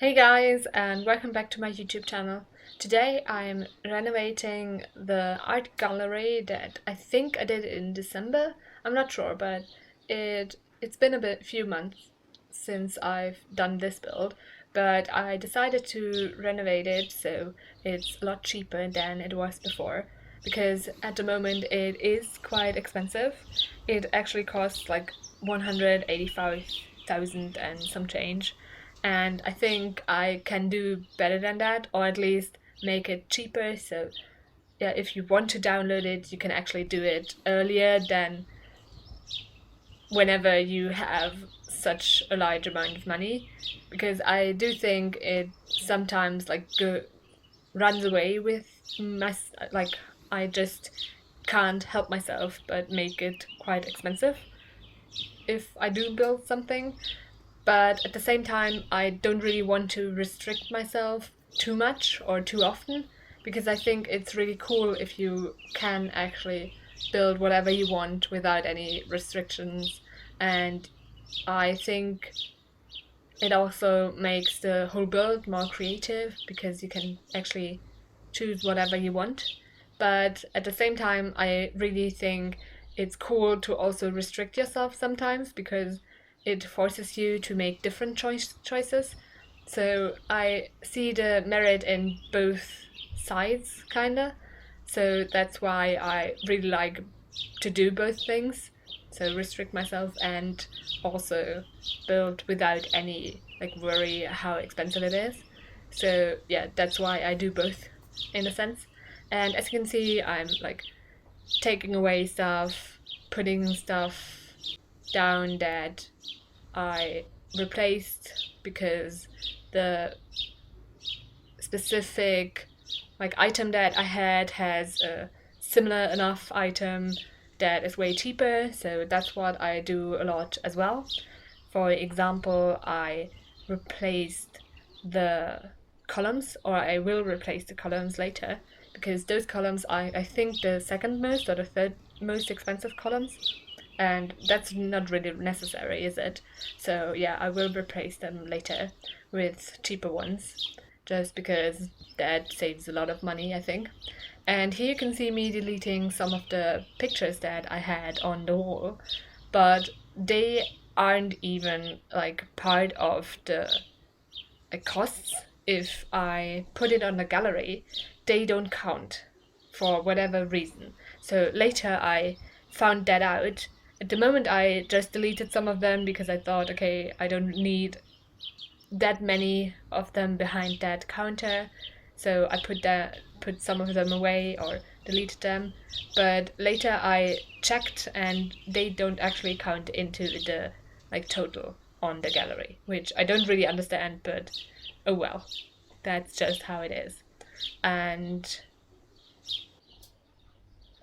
Hey guys, and welcome back to my YouTube channel. Today I'm renovating the art gallery that I think I did in December. I'm not sure, but it's been few months since I've done this build, but I decided to renovate it so it's a lot cheaper than it was before, because at the moment it is quite expensive. It actually costs like 185,000 and some change, and I think I can do better than that, or at least make it cheaper. So yeah, if you want to download it, you can actually do it earlier than whenever you have such a large amount of money, because I do think it sometimes runs away with like I just can't help myself but make it quite expensive if I do build something. But at the same time, I don't really want to restrict myself too much or too often, because I think it's really cool if you can actually build whatever you want without any restrictions. And I think it also makes the whole build more creative because you can actually choose whatever you want. But at the same time, I really think it's cool to also restrict yourself sometimes, because it forces you to make different choices. So I see the merit in both sides, kinda. So that's why I really like to do both things. So restrict myself and also build without any worry how expensive it is. So yeah, that's why I do both in a sense. And as you can see, I'm taking away stuff, putting stuff down that I replaced because the specific item that I had has a similar enough item that is way cheaper, so that's what I do a lot as well. For example, I replaced the columns, or I will replace the columns later, because those columns are, I think, the second most or the third most expensive columns, and that's not really necessary, is it? So yeah, I will replace them later with cheaper ones, just because that saves a lot of money, I think. And here you can see me deleting some of the pictures that I had on the wall, but they aren't even part of the costs. If I put it on the gallery, they don't count for whatever reason. So later I found that out. At the moment I just deleted some of them because I thought, okay, I don't need that many of them behind that counter. So I put some of them away or deleted them. But later I checked and they don't actually count into the total on the gallery, which I don't really understand, but oh well, that's just how it is. And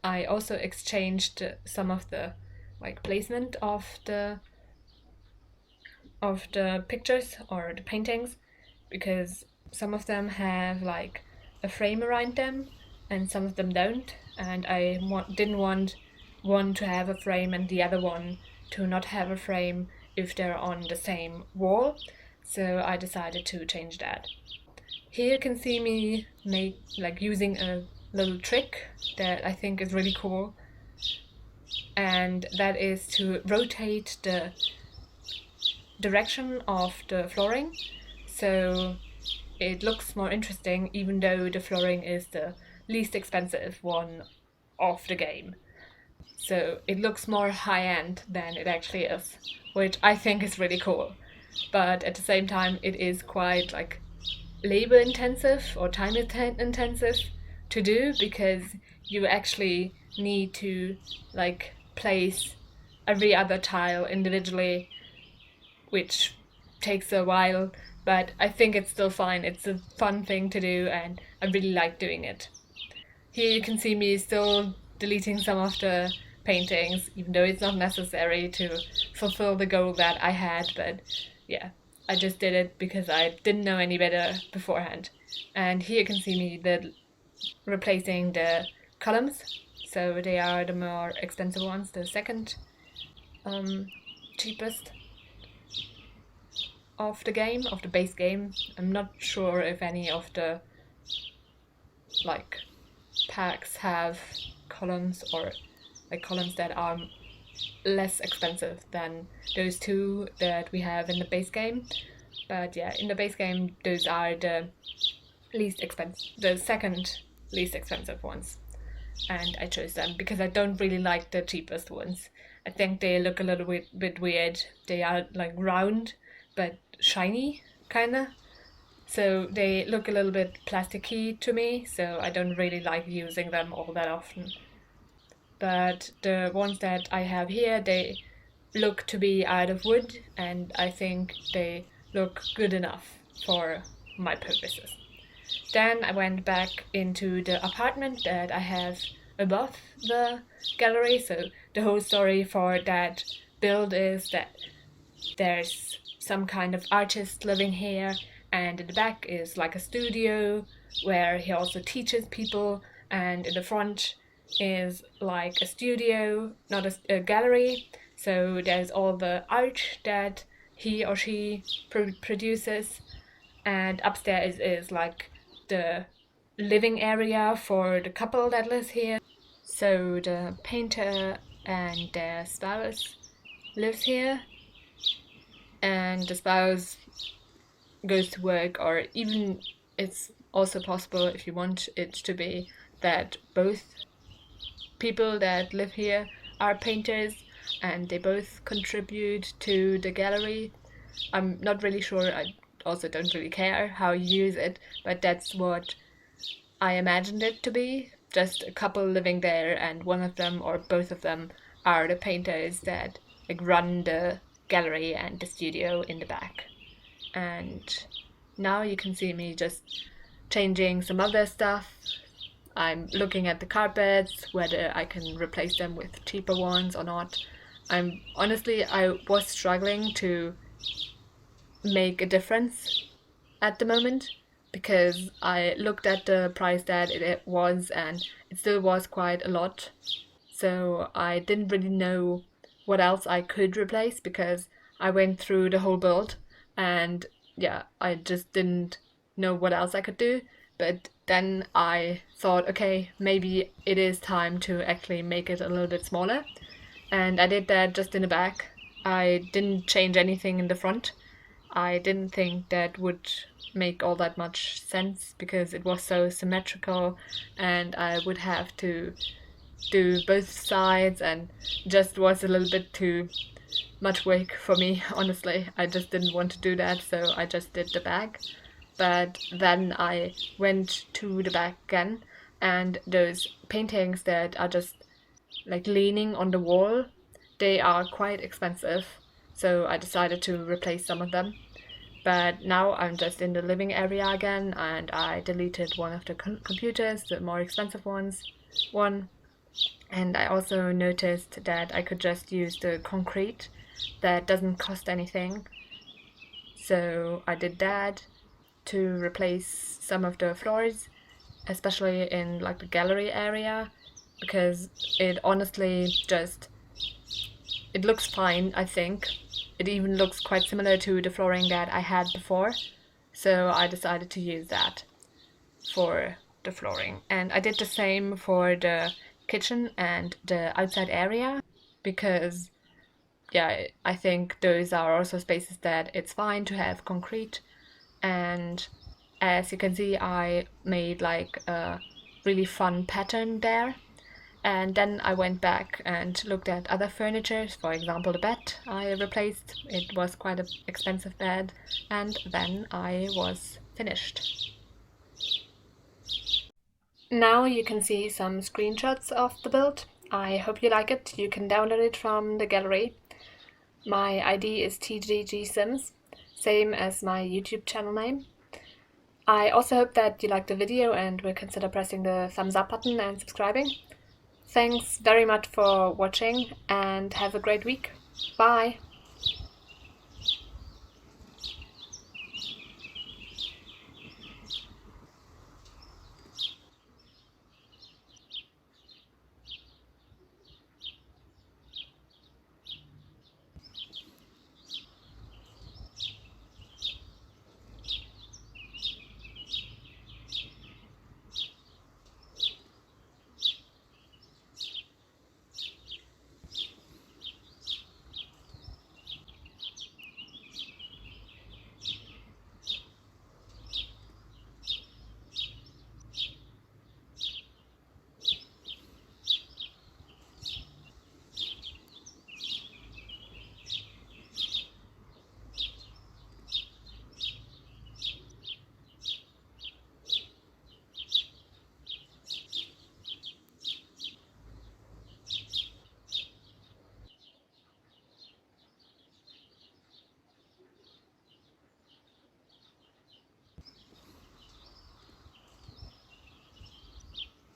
I also exchanged some of the placement of the pictures or the paintings, because some of them have a frame around them and some of them don't, and didn't want one to have a frame and the other one to not have a frame if they're on the same wall. So I decided to change that. Here you can see me using a little trick that I think is really cool, and that is to rotate the direction of the flooring so it looks more interesting, even though the flooring is the least expensive one of the game. So it looks more high-end than it actually is, which I think is really cool. But at the same time, it is quite labor intensive or time intensive to do, because you actually need to place every other tile individually, which takes a while, but I think it's still fine. It's a fun thing to do and I really like doing it. Here you can see me still deleting some of the paintings, even though it's not necessary to fulfill the goal that I had, but yeah, I just did it because I didn't know any better beforehand. And here you can see me replacing the columns, so they are the more expensive ones, the second cheapest. of the game, of the base game. I'm not sure if any of the like packs have columns or like columns that are less expensive than those two that we have in the base game. But yeah, in the base game, those are the second least expensive ones. And I chose them because I don't really like the cheapest ones. I think they look a little bit weird. They are like round but shiny, kinda. So they look a little bit plasticky to me, so I don't really like using them all that often. But the ones that I have here, they look to be out of wood, and I think they look good enough for my purposes. Then I went back into the apartment that I have above the gallery. So the whole story for that build is that there's some kind of artist living here, and in the back is like a studio where he also teaches people, and in the front is like a studio, not a gallery. So there's all the art that he or she produces, and upstairs is like the living area for the couple that lives here. So the painter and their spouse lives here, and the spouse goes to work, or even it's also possible if you want it to be that both people that live here are painters and they both contribute to the gallery. I'm not really sure, I also don't really care how you use it, but that's what I imagined it to be. Just a couple living there, and one of them or both of them are the painters that like run the gallery and the studio in the back. And now you can see me just changing some other stuff. I'm looking at the carpets, whether I can replace them with cheaper ones or not. I was struggling to make a difference at the moment because I looked at the price that it was, and it still was quite a lot. So I didn't really know what else I could replace because I went through the whole build, and yeah, I just didn't know what else I could do. But then I thought, okay, maybe it is time to actually make it a little bit smaller. And I did that just in the back. I didn't change anything in the front. I didn't think that would make all that much sense because it was so symmetrical, and I would have to do both sides, and just was a little bit too much work for me, honestly. I just didn't want to do that, so I just did the back. But then I went to the back again, and those paintings that are just like leaning on the wall, they are quite expensive, so I decided to replace some of them. But now I'm just in the living area again, and I deleted one of the computers, the more expensive one. And I also noticed that I could just use the concrete that doesn't cost anything. So I did that to replace some of the floors, especially in like the gallery area, because it honestly just, it looks fine, I think. It even looks quite similar to the flooring that I had before, so I decided to use that for the flooring. And I did the same for the kitchen and the outside area, because yeah, I think those are also spaces that it's fine to have concrete. And as you can see, I made like a really fun pattern there. And then I went back and looked at other furniture, for example the bed I replaced. It was quite an expensive bed, and then I was finished. Now you can see some screenshots of the build. I hope you like it. You can download it from the gallery. My ID is TGGSims, same as my YouTube channel name. I also hope that you liked the video and will consider pressing the thumbs up button and subscribing. Thanks very much for watching, and have a great week. Bye!